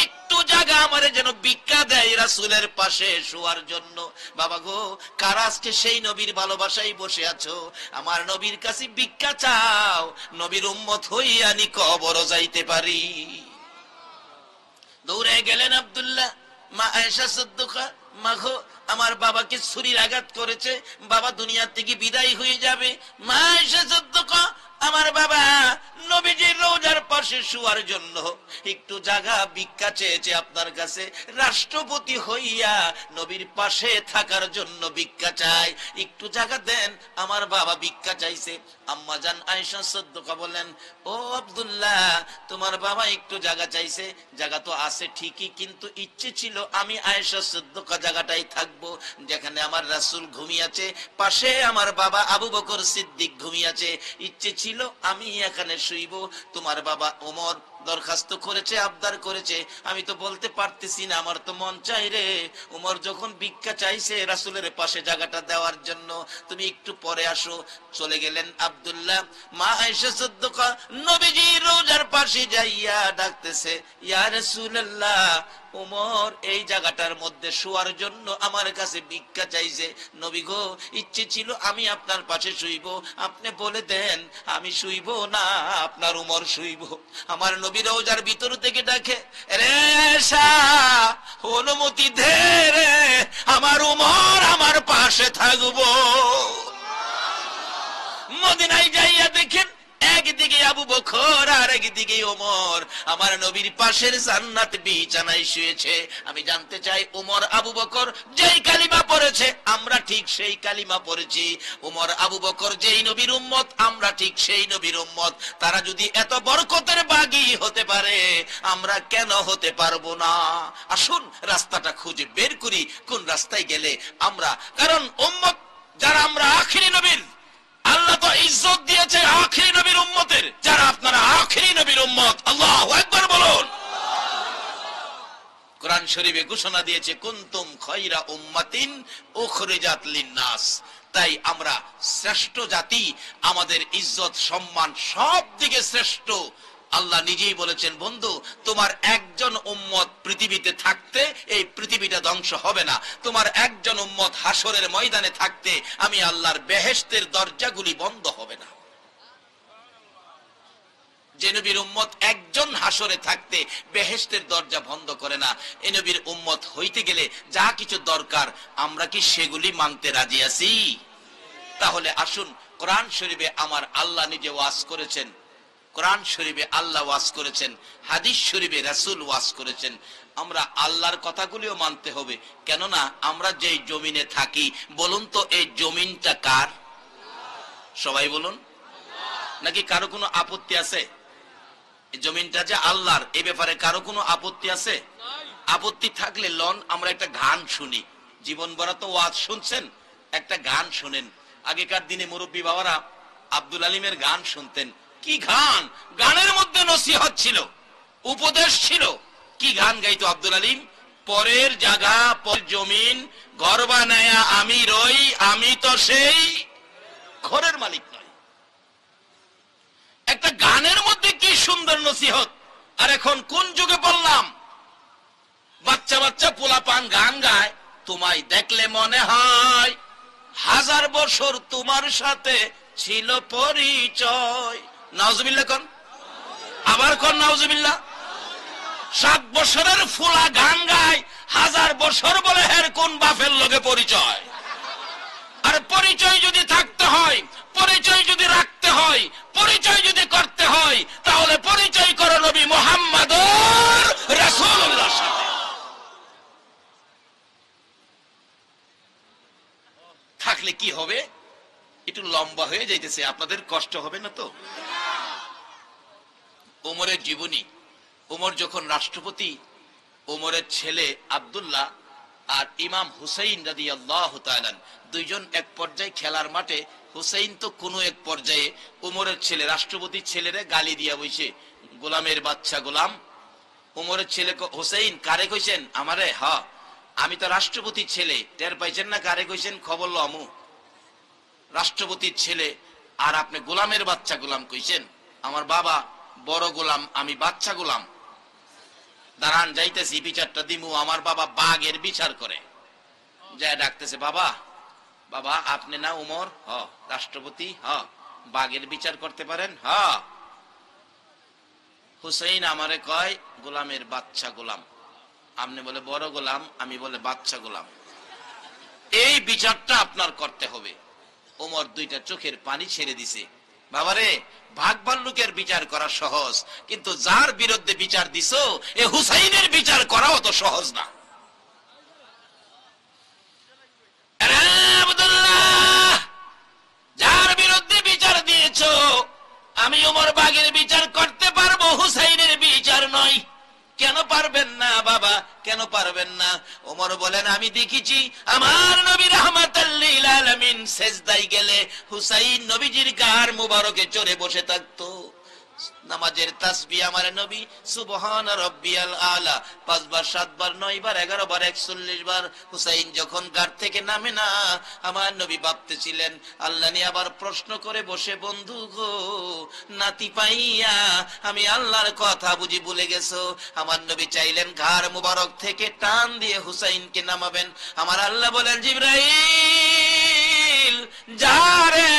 একটু জায়গা আমারে যেন ভিক্ষা দেয় রাসূলের পাশে শোয়ার জন্য। বাবা গো, কার আজকে সেই নবীর ভালোবাসায় বসে আছো? আমার নবীর কাছে ভিক্ষা চাও, নবীর উম্মত হইয়া নি কবর যাইতে পারি। দৌড়ে গেলেন আব্দুল্লাহ, মা আয়েশা সিদ্দিকা, মাগো আমার বাবাকে ছুরির আঘাত করেছে, বাবা দুনিয়া থেকে বিদায় হয়ে যাবে। মা আয়েশা সিদ্দিকা, আমার বাবা নবীজির রওজার পাশে শোয়ার জন্য একটু জায়গা ভিক্ষা চেয়েছে আপনার কাছে, রাষ্ট্রপতি হইয়া নবীর পাশে থাকার জন্য ভিক্ষা চাই, একটু জায়গা দেন। আমার বাবা ভিক্ষা চাইছে। আম্মা জান আয়েশা সিদ্দিকা বলেন, ও আব্দুল্লাহ, তোমার বাবা একটু জায়গা চাইছে, জায়গা তো আছে ঠিকই, কিন্তু ইচ্ছে ছিল আমি আয়েশা সিদ্দিকা জায়গাটাই থাকবো যেখানে আমার রাসূল ঘুমিয়েছে, পাশে আমার বাবা আবু বকর সিদ্দিক ঘুমিয়েছে, ইচ্ছে ছিল আমি এখানে শুইব। তোমার বাবা ওমর দরখাস্ত করেছে, আবদার করেছে, আমি তো বলতে পারতেছি না, আমার তো মন চাই রে। উমর যখন ভিক্ষা চাইছে রাসূলের পাশে জায়গাটা দেওয়ার জন্য, তুমি একটু পরে আসো। চলে গেলেন আব্দুল্লাহ। মা আয়েশা সিদ্দিকা নবীজির রওজার পাশে যাইয়া ডাকতেছে, ইয়া রাসূলুল্লাহ, উমর এই জায়গাটার মধ্যে শোয়ার জন্য আমার কাছে ভিক্ষা চাইছে। নবী গো, ইচ্ছে ছিল আমি আপনার পাশে শুইব, আপনি বলে দেন আমি শুইব না আপনার উমর শুইব। আমার নবী রওজার ভিতর থেকে ডাকে, রে আয়েশা, অনুমতি দে রে, আমার উমর আমার পাশে থাকবো। মদিনায় যাইয়া দেখেন একদিকে আবু বকর আর একদিকে ওমর আমার নবীর পাশের জান্নাত বিছানায় শুয়েছে। আমি জানতে চাই, ওমর আবু বকর যেই কালিমা পড়েছে আমরা ঠিক সেই কালিমা পড়েছি, ওমর আবু বকর যেই নবীর উম্মত আমরা ঠিক সেই নবীর উম্মত। তারা যদি এত বরকতের বাগী হতে পারে, আমরা কেন হতে পারবো না? আসুন রাস্তাটা খুঁজে বের করি, কোন রাস্তায় গেলে আমরা, কারণ উম্মত যারা আমরা আখিরি নবীর, আল্লাহ তো ইজ্জত দিয়েছে আখিরি নবীর উম্মতের, যারা আপনারা আখিরি নবীর উম্মত। আল্লাহু আকবার বলুন। কোরআন শরীফে ঘোষণা দিয়েছে, কুনতুম খায়রা উম্মাতিন উখরিজাত লিন-নাস। তাই আমরা শ্রেষ্ঠ জাতি, আমাদের ইজ্জত সম্মান সব দিকে শ্রেষ্ঠ। আল্লাহ নিজেই বলেছেন, বন্ধু তোমার একজন উম্মত পৃথিবীতে থাকতে এই পৃথিবীটা ধ্বংস হবে না। তোমার একজন উম্মত হাসরের ময়দানে থাকতে আমি আল্লাহর বেহেশতের দরজাগুলি বন্ধ হবে না। যে নবীর উম্মত একজন হাসরে থাকতে বেহেশতের দরজা বন্ধ করে না, এই নবীর উম্মত হইতে গেলে যা কিছু দরকার আমরা কি সেগুলি মানতে রাজি আছি? তাহলে আসুন, কোরআন শরীফে আমার আল্লাহ নিজে ওয়াজ করেছেন, কোরআন শরীফে আল্লাহ ওয়াজ করেছেন, হাদিস শরীফে রাসূল ওয়াজ করেছেন। আমরা আল্লাহর কথাগুলিও মানতে হবে, কেননা আমরা যেই জমিনে থাকি, বলুন তো এই জমিনটা কার? সবাই বলুন। নাকি কারো কোনো আপত্তি আছে? এই জমিনটা যে আল্লাহর, এই ব্যাপারে কারো কোনো আপত্তি আছে? আপত্তি থাকলে লন আমরা একটা গান শুনি। জীবন ভরা তো ওয়াজ শুনছেন, একটা গান শুনেন। আগেকার দিনে মুরব্বী বাবারা আব্দুল আলিমের গান শুনতেন। কি গান! গানের মধ্যে নসিহত ছিল, উপদেশ ছিল। কি গান গাইতো আব্দুল আলিম? পরের জায়গা পর জমিন ঘর বানায়া আমি রই, আমি তো সেই ঘরের মালিক নয়। একটা গানের মধ্যে কি সুন্দর নসিহত! আর এখন কোন যুগে বললাম, বাচ্চা বাচ্চা পোলাপান গান গায়, তোমায় দেখলে মনে হয় 1000 বছর তোমার সাথে ছিল পরিচয়। নাউজুবিল্লাহ কোন, আবার কোন নাউজুবিল্লাহ। 7 বছরের ফুলা গান গায়, 1000 বছর বলে হের কোন বাপের লগে পরিচয়। আর পরিচয় যদি থাকতে হয়, পরিচয় যদি রাখতে হয়, পরিচয় যদি করতে হয়, তাহলে পরিচয় করো নবী মুহাম্মদুর রাসূলুল্লাহর সাথে। থাকলে কি হবে? একটু লম্বা হয়ে যাইতেছে, আপনাদের কষ্ট হবে না তো? ওমরের জীবনী। ওমর যখন রাষ্ট্রপতি, ওমরের ছেলে আব্দুল্লাহ আর ইমাম হুসাইন রাদিয়াল্লাহু তাআলা দুইজন এক পর্যায়ে খেলার মাঠে, হুসাইন তো কোনো এক পর্যায়ে ওমরের ছেলে, রাষ্ট্রপতির ছেলেরে গালি দিয়া বইছে, গোলামের বাচ্চা গোলাম। ওমরের ছেলে হুসাইন, কারে কইছেন? আমারে। হ, আমি তো রাষ্ট্রপতির ছেলে, টের পাইছেন না কারে কইছেন? খবর লো আমু, রাষ্ট্রপতির ছেলে আর আপনি গোলামের বাচ্চা গোলাম কইছেন। আমার বাবা বড় গোলাম, আমি বাচ্চা গোলাম। দাঁড়ান যাইতেছি, বিচারটা দিমু। আমার বাবা বাঘের বিচার করে, যায় ডাকতেছে, বাবা বাবা আপনি না উমর? হ। রাষ্ট্রপতি? হ। বাঘের বিচার করতে পারেন? হ। হুসাইন আমারে কয় গোলামের বাচ্চা গোলাম, আপনি বলে বড় গোলাম, আমি বলে বাচ্চা গোলাম। এই বিচারটা আপনার করতে হবে। ওমর দুইটা চোখের পানি ছেড়ে দিছে। বাবারে, ভাগ ভাল্লুকের বিচার করা সহজ, কিন্তু যার বিরুদ্ধে বিচার দিছো এ হুসাইনের বিচার করাও তো সহজ না। যার বিরুদ্ধে বিচার দিয়েছো, আমি ওমর বাগের বিচার করতে পারবো, হুসাইনের বিচার নয়। কেন পারবেন না বাবা, কেন পারবেন না? ওমর বলেন, আমি দেখেছি আমার নবী রাহমাতাল লিল আলামিন সেজদায় গেলে হুসাইন নবীজির গার মুবারকে চড়ে বসে থাকতো। নামাজের তাসবিহ আমার নবী সুবহান রাব্বিয়াল আলা 5 বার 7 বার 9 বার 11 বার 41 বার। হুসাইন যখন গাড় থেকে নামে না, আমার নবী ভাবতেছিলেন আল্লাহ নিয়ে আবার প্রশ্ন করে বসে, বন্ধু গো নাতি পাইয়া আমি আল্লাহর কথা বুঝি ভুলে গেছো। আমার নবী চাইলেন ঘাড় মুবারক থেকে টান দিয়ে হুসাইনকে নামাবেন। আমার আল্লাহ বলেন জিবরাইল যা রে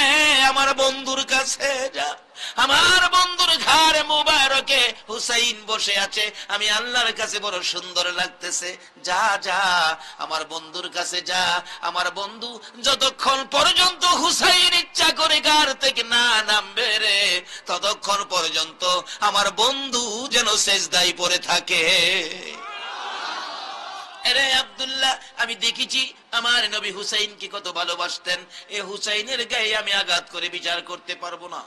আমার বন্ধুর কাছে যা, আমার বন্ধুর ঘাড়ে মুবারকে হুসাইন বসে আছে, আমি আল্লাহর কাছে বড় সুন্দর লাগতেছে, যা যা আমার বন্ধুর কাছে যা। আমার বন্ধু যতক্ষণ পর্যন্ত হুসাইন ইচ্ছা করে ঘাড় থেকে না নামবে রে, ততক্ষণ পর্যন্ত আমার বন্ধু যেন সেজদায় পড়ে থাকে। আরে আব্দুল্লাহ, আমি দেখেছি আমার নবী হুসাইনকে কত ভালোবাসতেন। এই হুসাইনের গায়ে আমি আঘাত করে বিচার করতে পারবো না।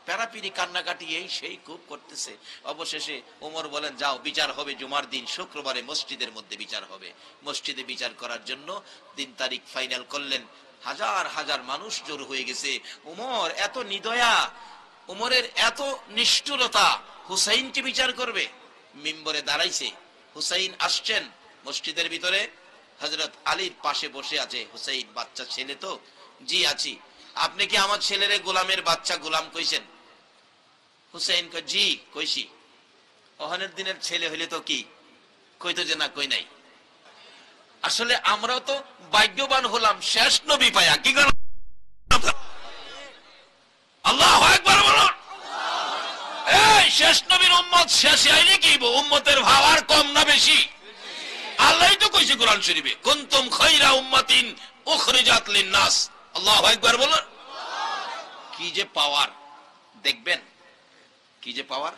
প্যারাপিরি কান্নাকাটি এই সেই খুব করতেছে। অবশেষে ওমর বলেন যাও বিচার হবে জুমার দিন, শুক্রবারে মসজিদের মধ্যে বিচার হবে। মসজিদে বিচার করার জন্য দিন তারিখ ফাইনাল করলেন। হাজার হাজার মানুষ জড়ো হয়ে গেছে। ওমর এত নিদয়া, ওমরের এত নিষ্ঠুরতা, হুসাইনকে বিচার করবে। মিম্বরে দাঁড়াইছে, হুসাইন আসছেন মসজিদের ভিতরে, হযরত আলীর পাশে বসে আছে। হুসাইন বাচ্চা ছেলে তো, জি আছি। আপনি কি আমার ছেলের গোলামের বাচ্চা গোলাম কইছেন? হুসাইন কয় জি কইছি। ওহানের দিনের ছেলে হইলে তো কি কইতো যে না কই নাই। আসলে আমরাও তো ভাগ্যবান হলাম শেষ নবী পায়া। কি করেন? আল্লাহু আকবার বলুন। এই শেষ নবীর উম্মত শেষে আইলে কি উম্মতের ভাব আর কম না বেশি? আল্লাহই তো কইছে কোরআন শরীফে, কুনতুম খায়রা উম্মাতিন উখরিজাত লিন-নাস। আল্লাহু আকবার বলুন। কি যে পাওয়ার দেখবেন, কি যে পাওয়ার।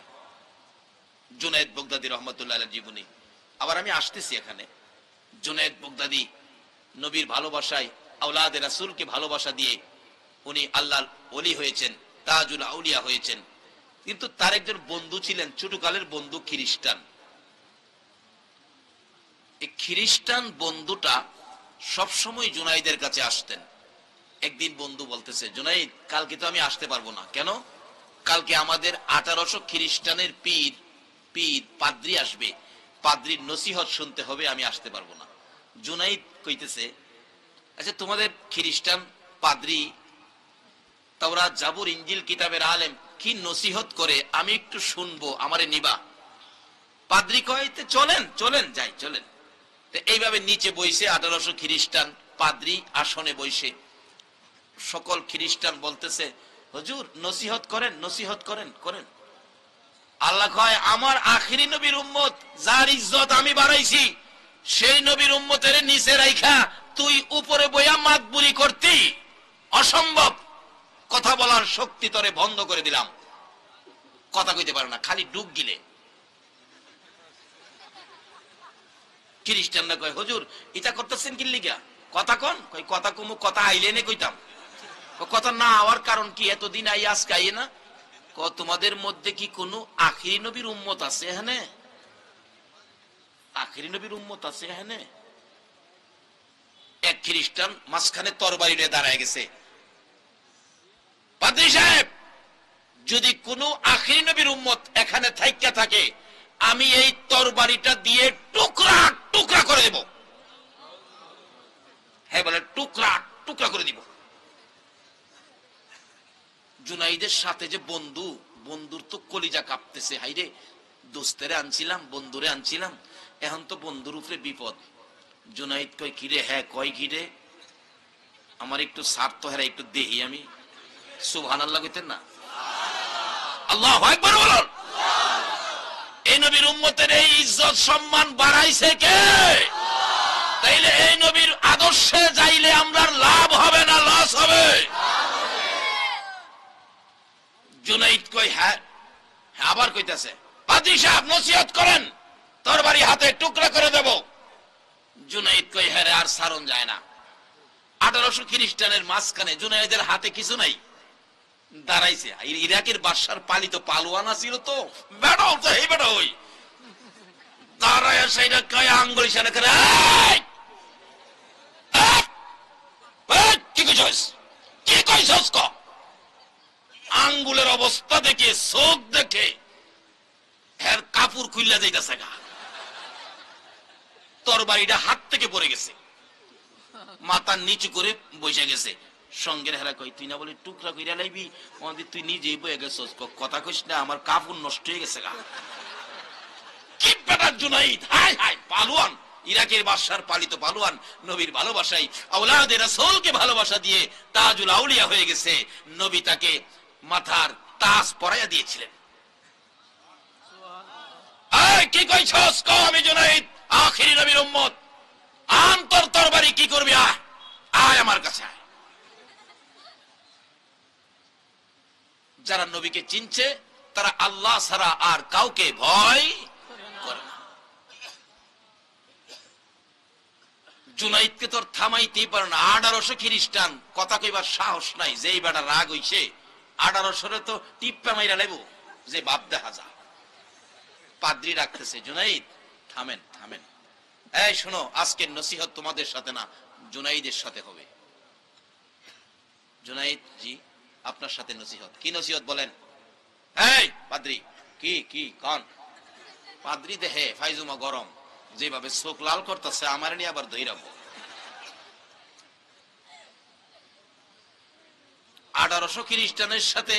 জুনায়েদ বাগদাদী রহমাতুল্লাহ আলাইহির জীবনী। আবার আমি আসতেছি এখানে। জুনায়েদ বাগদাদী নবীর ভালোবাসায়, আওলাদে রাসূলকে ভালোবাসা দিয়ে উনি আল্লাহর ওলি হয়েছেন, তাজুল আউলিয়া হয়েছেন। কিন্তু তার একজন বন্ধু ছিলেন, ছোটকালের বন্ধু, খ্রিস্টান। এই খ্রিস্টান বন্ধুটা সবসময় জুনাইদের কাছে আসতেন। একদিন বন্ধু বলতেছে, জুনাইদ কালকে তো আমি আসতে পারবো না। কেন? কালকে আমাদের 1800 খ্রিস্টানের পীর পাদ্রী আসবে, পাদ্রীর নসিহত শুনতে হবে, আমি আসতে পারবো না। জুনাইদ কইতেছে, আচ্ছা তোমাদের খ্রিস্টান পাদ্রী তাওরাত জাবুর ইনজিল কিতাবের আলেম কি নসিহত করে, আমি একটু শুনবো, আমারে নিবা? পাদ্রী কয় চলেন চলেন যাই চলেন। এইভাবে নিচে বইছে 1800 খ্রিস্টান পাদ্রী আসনে বইছে। সকল খ্রিস্টান বলতেছে হুজুর নসিহত করেন, নসিহত করেন করেন। আল্লাহ কয় আমার আখিরি নবীর উম্মত যার ইজ্জত আমি বাড়াইছি, সেই নবীর উম্মতের নিচে রাইখা তুই উপরে বইয়া মাতবুরি করতি, অসম্ভব। কথা বলার শক্তি তোরে বন্ধ করে দিলাম, কথা কইতে পারে না, খালি ডুব গিলে। খ্রিস্টানরা কয় হুজুর এটা করতেছেন কি লিগা? কথা কন। কই কথা কমু, কথা আইলে নে কইতাম। কথা না হওয়ার কারণ কি? এতদিন আই আজকে আইয়ে না। তোমাদের মধ্যে কি কোনো আখিরি নবীর উম্মত আছে এখানে? আখিরি নবীর উম্মত আছে এখানে? এক খ্রিস্টান মাঝখানে তরবারি নিয়ে দাঁড়ায় গেছে। পাদ্রী সাহেব, যদি কোনো আখিরি নবীর উম্মত এখানে থাইকা থাকে, আমি এই তরবারিটা দিয়ে টুকরা টুকরা করে দেব। হ্যাঁ বলে টুকরা টুকরা করে দিব। জুনাইদের সাথে যে বন্ধু, বন্ধুর তো কলিজা কাঁপতেছে, হাইরে দোস্তেরে আনছিলাম, বন্ধুরে আনছিলাম, এখন তো বন্ধুর উপরে বিপদ। জুনাইদ কয় কিরে? হ্যাঁ কয় কিরে? আমার একটু স্বার্থ হেরা একটু দেহি আমি। সুবহানাল্লাহ কইতেন না? আল্লাহু আকবার বলুন। এই নবীর উম্মতের এই ইজ্জত সম্মান বাড়াইছে কে? তাইলে এই নবীর আদর্শে যাইলে আমরা লাভ হবে না লস হবে? জুনাইদ কই হ্যাঁ। আবার কইতাছে পাদ্রী সাহেব নসিহত করেন, তরবারি হাতে টুকরা করে দেব। জুনাইদ কই হ্যাঁ আর সারণ যায় না। 1800 খ্রিস্টানের মাঝখানে জুনাইদের হাতে কিছু নাই, দাঁড়াইছে। ইরাকের বাদশার পালিত পালোয়ান ছিল তো, বেটাও তো এই বেটা ওই দাঁড়ায় সেইটা কয় আঙ্গুল ইশারা করে, কি কইছস? কি কইছস? আঙ্গুলের অবস্থা দেখে, চোখ দেখে এর কাপড় খুইলা যাইতেছে গা, তরবারিটা হাত থেকে পড়ে গেছে, মাথা নিচু করে বসে গেছে। সঙ্গের হেরা কই, তুই না বলি টুকরা কইরা লাইবি, তুই নিজেই বয়ে গেছস, কথা কইস না, আমার কাপড় নষ্ট হয়ে গেছে গা। কি বেটা জুনাইদ, হায় হায়, পালোয়ান, ইরাকের বাদশার পালিত পালোয়ান, নবীর ভালোবাসায় আওলাদে রাসূলকে ভালোবাসা দিয়ে তাজুল আউলিয়া হয়ে গেছে। নবী তাকে মাথার তাজ পরাইয়া দিয়েছিলেন। এই কি কইছস, কও আমি জুনাইদ আখিরি নবীর উম্মত, আন্তর তরবারি কি করবি, আয় আয় আমার কাছে আয়। যারা নবীকে চিনছে তারা আল্লাহ ছাড়া আর কাউকে ভয় করে না। জুনাইদকে তোর থামাইতেই পারে না, 1800 খ্রিস্টান, কথা কইবার সাহস নাই। যেই বেটা রাগ হইছে 1800 তো টিপ্পা মাইরা লাইব, যে বাপ দেখা যা। পাদ্রী রাখতেছে, জুনাইদ থামেন থামেন, এই শোনো, আজকের নসিহত তোমাদের সাথে না, জুনাইদের সাথে হবে। জুনাইদ জি, আপনার সাথে নসিহত। কি নসিহত বলেন? এই পাদ্রী, কি কি কন? পাদ্রী দেহে ফাইজুমা গরম, যেভাবে চোখ লাল করতেছে, আমার নিয়ে আবার ধৈরাবো। 1800 খ্রিস্টানের সাথে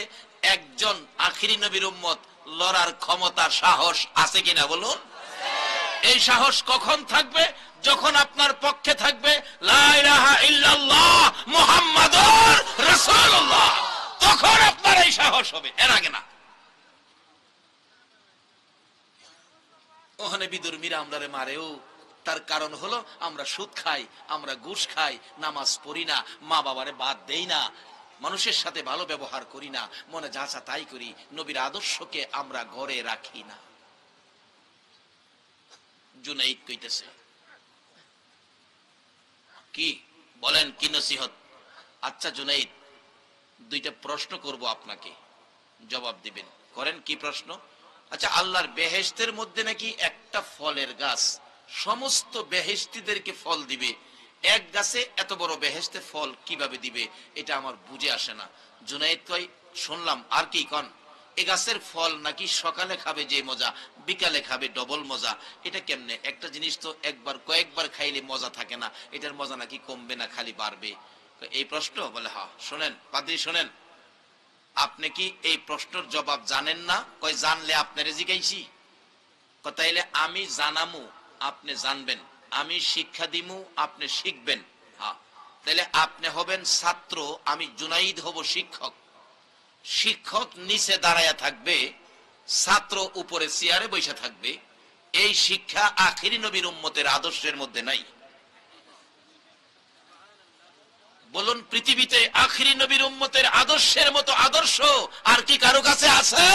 একজন আখিরি নবীর উম্মত লড়ার ক্ষমতা, সাহস আছে কিনা বলুন? এই সাহস কখন থাকবে? যখন আপনার পক্ষে থাকবে লা ইলাহা ইল্লাল্লাহ মুহাম্মাদুর রাসূলুল্লাহ, তখন আপনার এই সাহস হবে, এর আগে না। ওখানে বিদুর্মীরা আমরারে মারেও, তার কারণ হলো আমরা সুদ খাই, আমরা ঘুষ খাই, নামাজ পড়ি না, মা বাবারে বাদ দেই না, মানুষের সাথে ভালো ব্যবহার করি না, মনে যা চা তাই করি, নবীর আদর্শকে আমরা ঘরে রাখি না। জুনাইদ কইতেছে, কি বলেন, কি নসিহত? আচ্ছা জুনাইদ, দুইটা প্রশ্ন করব আপনাকে, জবাব দিবেন, করেন। কি প্রশ্ন? আচ্ছা, আল্লাহর বেহেশতের মধ্যে নাকি একটা ফলের গাছ সমস্ত বেহেশতীদেরকে ফল দিবে, এক গাছে এত বড় বেহেশতে ফল কিভাবে দিবে, এটা আমার বুঝে আসে না। জুনাইদ কই, শুনলাম, আর কি কন? এ গাছের ফল নাকি সকালে খাবে যে মজা, বিকালে খাবে ডবল মজা। এটা কেমনে? একটা জিনিস তো একবার কয়েকবার খাইলে মজা থাকে না, এটার মজা নাকি কমবে না, খালি বাড়বে। এই প্রশ্ন বলে, হ্যাঁ শোনেন পাদ্রী, শোনেন, আপনি কি এই প্রশ্নের জবাব জানেন না? কই, জানলে আপনারে জিগাইছি। তাইলে আমি জানামু, আপনি জানবেন, আমি শিক্ষা দিমু, আপনি শিখবেন। হ্যাঁ, তাইলে আপনি হবেন ছাত্র, আমি জুনাইদ হব শিক্ষক। শিক্ষক নিচে দাঁড়ায়া থাকবে, ছাত্র উপরে চেয়ারে বসে থাকবে। এই শিক্ষা আখিরি নবীর উম্মতের আদর্শের মধ্যে নাই। বলুন, পৃথিবীতে আখিরি নবীর উম্মতের আদর্শের মতো আদর্শ আর কি কারো কাছে আছে?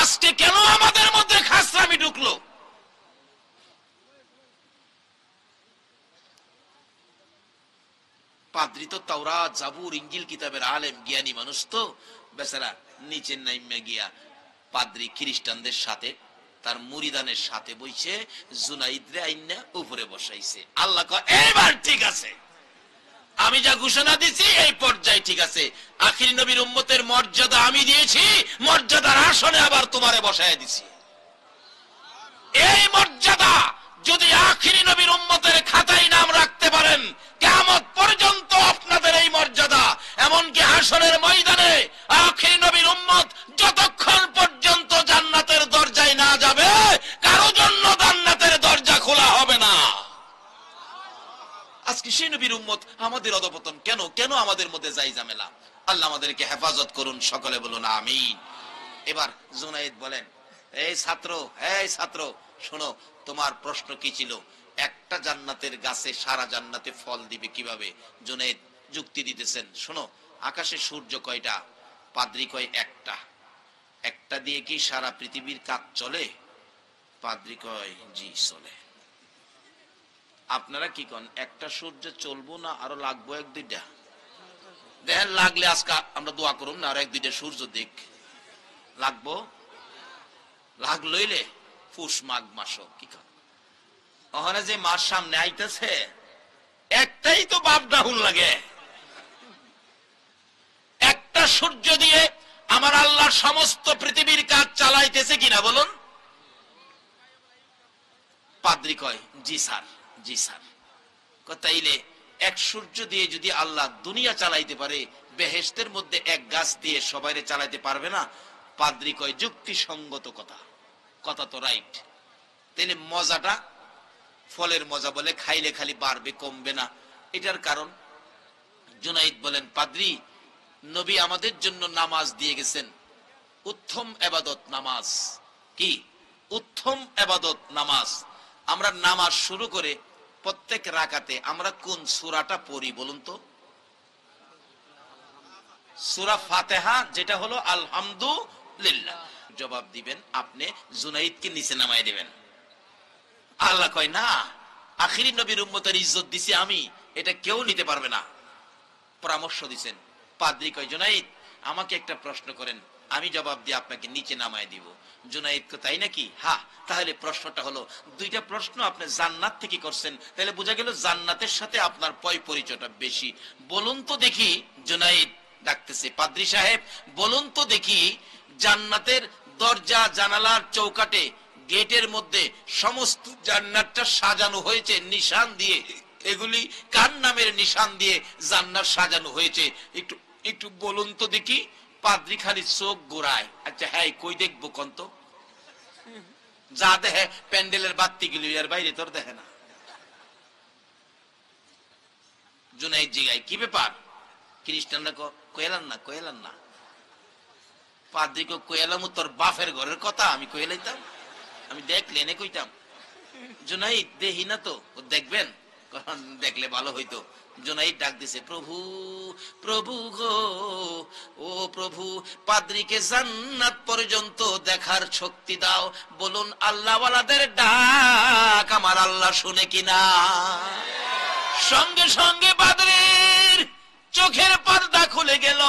আজকে কেন আমাদের মধ্যে খাসরামি ঢুকলো? পাদ্রী তো তাওরাত, জাবুর, ইনজিল কিতাবের আলেম, জ্ঞানী মানুষ, তো বেচারা নিচে নাইমা গিয়া পাদ্রী খ্রিস্টানদের সাথে, তার মুরিদানের সাথে বইছে, জুনাইদরে আইনা উপরে বসাইছে। আল্লাহ কয়, এবার ঠিক আছে, আমি যা ঘোষণা দিছি এই পর্যায়ে ঠিক আছে। আখিরি নবীর উম্মতের মর্যাদা আমি দিয়েছি, মর্যাদার আসনে আবার তোমারে বসায় দিছি। এই মর্যাদা যদি আখিরি নবীর উম্মতের খাতায় নাম রাখতে পারেন, কিয়ামত পর্যন্ত আপনাদের এই মর্যাদা, এমনকি হাশরের ময়দানে আখিরি নবীর উম্মত যতক্ষণ পর্যন্ত জান্নাতের দরজায় না যাবে, কারো জন্য জান্নাতের দরজা খোলা হবে না। আজকে সেই নবীর উম্মত আমাদের অধপতন কেন? কেন আমাদের মধ্যে যাই ঝামেলা? আল্লাহ আমাদেরকে হেফাজত করুন, সকলে বলুন আমিন। এবার জুনাইদ বলেন, এই ছাত্র শোনো, তোমার প্রশ্ন কি ছিল? একটা জান্নাতের গাছে সারা জান্নাতে ফল দিবে কিভাবে? জুনাইদ যুক্তি দিতেছেন, শোনো, আকাশে সূর্য কয়টা? পাদ্রী কয়, একটা। একটা দিয়ে কি সারা পৃথিবীর কাজ চলে? পাদ্রী কয়, জি চলে। আপনারা কি কন, একটা সূর্য চলবো না আরো লাগবো এক দুইটা? দেখেন, লাগলে আজকে আমরা দোয়া করুন না, আর এক দুইটা সূর্য দিক লাগবো। লাগলইলে পুষ মাঘ মাস, কি কন? ওখানে যে মাস সামনে আইতেছে, একটাই তো বাপ ডাহুল লাগে, একটা একটা সূর্য দিয়ে আমার আল্লাহ সমস্ত পৃথিবীর কাজ চালাইতেছে কিনা বলুন? পাদ্রী কয় জি স্যার, জি স্যার। তাইলে এক সূর্য দিয়ে যদি আল্লাহ দুনিয়া চালাইতে পারে, বেহেশতের মধ্যে এক গাছ দিয়ে সবাইরে চালাইতে পারবে না? পাদ্রী কয় যুক্তিসঙ্গত কথা, কথা তো রাইট। তাইলে মজাটা ফলের মজা বলে, খাইলে খালি বাড়বে কমবে না। এটার কারণ জুনাইদ বলেন, পাদ্রী, নবী আমাদের জন্য নামাজ দিয়ে গেছেন, উত্তম ইবাদত নামাজ। কি উত্তম ইবাদত? নামাজ। আমরা নামাজ শুরু করে প্রত্যেক রাকাতে আমরা কোন সূরাটা পড়ি বলুন তো? সূরা ফাতিহা, যেটা হলো আলহামদুলিল্লাহ। জবাব দিবেন আপনি জুনাইদকে নিচে নামায় দিবেন। আল্লাহ কয় না, আখিরি নবীর উম্মতের ইজ্জত দিছি আমি, এটা কেউ নিতে পারবে না। পরামর্শ দিবেন। পাদ্রী কয়, জুনাইদ আমাকে একটা প্রশ্ন করেন, আমি জবাব দিয়ে আপনাকে নিচে নামায় দিব। জুনাইদ কয়, তাই নাকি? হ্যাঁ। তাহলে প্রশ্নটা হলো, দুইটা প্রশ্ন আপনি জান্নাত থেকে করছেন, তাহলে বোঝা গেল জান্নাতের সাথে আপনার পরিচয়টা বেশি। বলুন তো দেখি। জুনাইদ ডাকতেছে, পাদ্রী সাহেব বলুন তো দেখি, জান্নাতের দরজা জানালার চৌকাটে গেটের মধ্যে সমস্ত জান্নাতটা সাজানো হয়েছে নিশান দিয়ে, এগুলি কার নামের নিশান দিয়ে জান্নাত সাজানো হয়েছে? একটু একটু বলুন তো দেখি। পাদ্রী খালি চোখ ঘোরায়। আচ্ছা হ্যাঁ, কই দেখবো কন্ত? যা দেখে প্যান্ডেলের বাতি গুলি, এর বাইরে তোর দেখে না। জুনাইদ জিগায়, কি ব্যাপার? খ্রিস্টানরা কয়েলান না, কয়েলান না। পাদ্রী কয়েলাম তোর বাপের ঘরের কথা, আমি কয়েলাইতাম? আমি দেখলে এনে কইতাম। জুনাইদ দেখি না তো। দেখবেন? দেখলে ভালো হইতো। জুনাইদ ডাক দিছে, প্রভু প্রভু গো, ও প্রভু, পাদ্রীকে জান্নাত পর্যন্ত দেখার শক্তি দাও। বলুন আল্লাহওয়ালাদের ডাক আমার আল্লাহ শুনে কিনা? সঙ্গে সঙ্গে পাদ্রীর চোখের পর্দা খুলে গেল,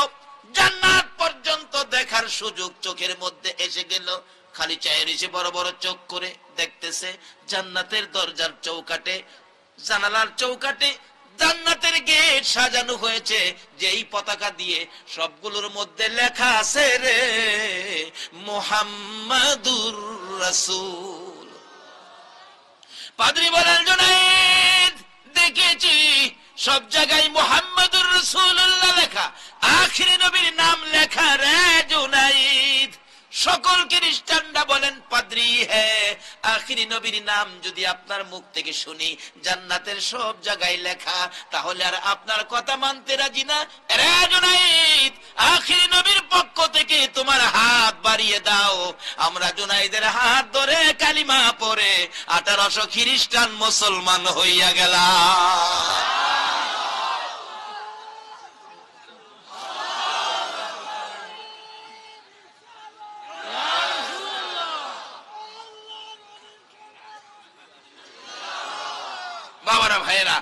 জান্নাত পর্যন্ত দেখার সুযোগ চোখের মধ্যে এসে গেল। খালি চায়ের এসে বড় বড় চোখ করে দেখতেছে জান্নাতের দরজার চৌকাটে, জানালার চৌকাটে জান্নাতের গেট সাজানো হয়েছে, যেই পতাকা দিয়ে সবগুলোর মধ্যে লেখা আছে রে মুহাম্মাদুর রাসূল। পাদ্রী বলেন, জুনাইদ দেখেছি সব জায়গায় মুহাম্মাদুর রাসূলুল্লাহ লেখা, আখিরি নবীর নাম লেখা রে জুনাইদ। সকল খ্রিস্টানরা বলেন, পাদ্রী হ্যাঁ, আখিরি নবীর নাম যদি আপনার মুখ থেকে শুনি জান্নাতের সব জায়গায় লেখা, তাহলে আর আপনার কথা মানতে রাজি না। রে জুনাইদ, আখিরি নবীর পক্ষ থেকে তোমার হাত বাড়িয়ে দাও। আমরা জুনাইদের হাত ধরে কালিমা পড়ে 1800 খ্রিস্টান মুসলমান হইয়া গেলাম। বাবারা ভাইয়েরা,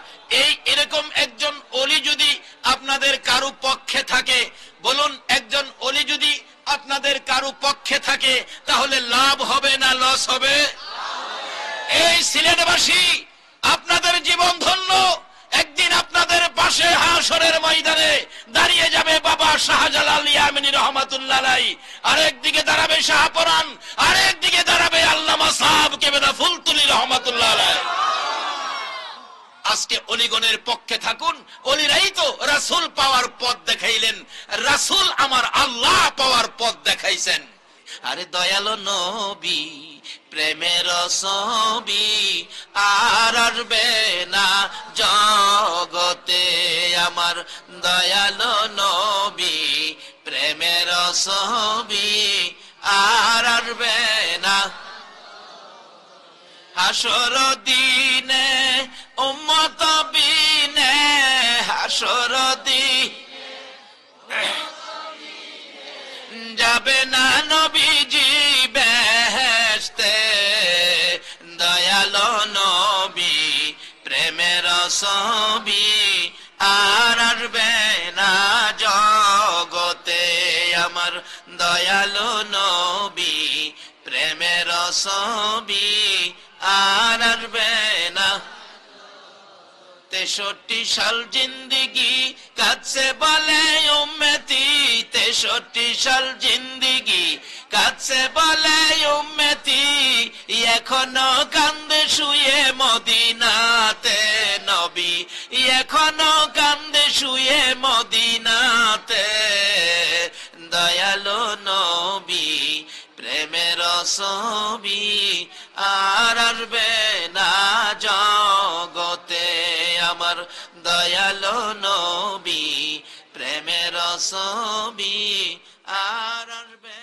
এরকম একজন ওলি যদি আপনাদের কারো পক্ষে থাকে, বলুন একজন ওলি যদি আপনাদের কারো পক্ষে থাকে, তাহলে লাভ হবে না লস হবে? এই সিলেটবাসী, আপনাদের জীবন ধন্য। একদিন আপনাদের পাশে হাশরের ময়দানে দাঁড়িয়ে যাবে বাবা শাহজালাল ইয়ামিনী রহমাতুল্লাহ আলাইহি, আরেকদিকে দাঁড়াবে শাহপরান, আরেকদিকে দাঁড়াবে আল্লামা সাহেব কেবেদা ফুলতুলি রহমাতুল্লাহ আলাইহি। আজকে অলিগণের পক্ষে থাকুন। অলিরাই তো রাসূল পাওয়ার পথ দেখাইলেন, রাসূল আমার আল্লাহ পাওয়ার পথ দেখাইছেন। আরে দয়ালো নবী প্রেমের ছবি আর আসবে না জগতে, আমার দয়ালো নবী প্রেমের ছবি আর আসবে না। হাসর দিনে উম্মত বিনে, হাসর দিনে যাবে না নবীজি বেহেশতে, দয়ালো নবী প্রেমের ছবি আর আসবে না জগতে, আমার দয়ালো নবী প্রেমের ছবি আর আসবে না। 63 সাল জিন্দিগি কাছে বলে উম্মতি, 63 সাল জিন্দিগি কাছে বলে উম্মতি, এখনো কান্দে শুয়ে মদিনাতে নবী, এখনো কান্দে শুয়ে মদিনাতে। দয়ালো নবী প্রেমের ছবি আর আসবে না জগতে, আমার দয়ালো নবী প্রেমের ছবি আর আসবে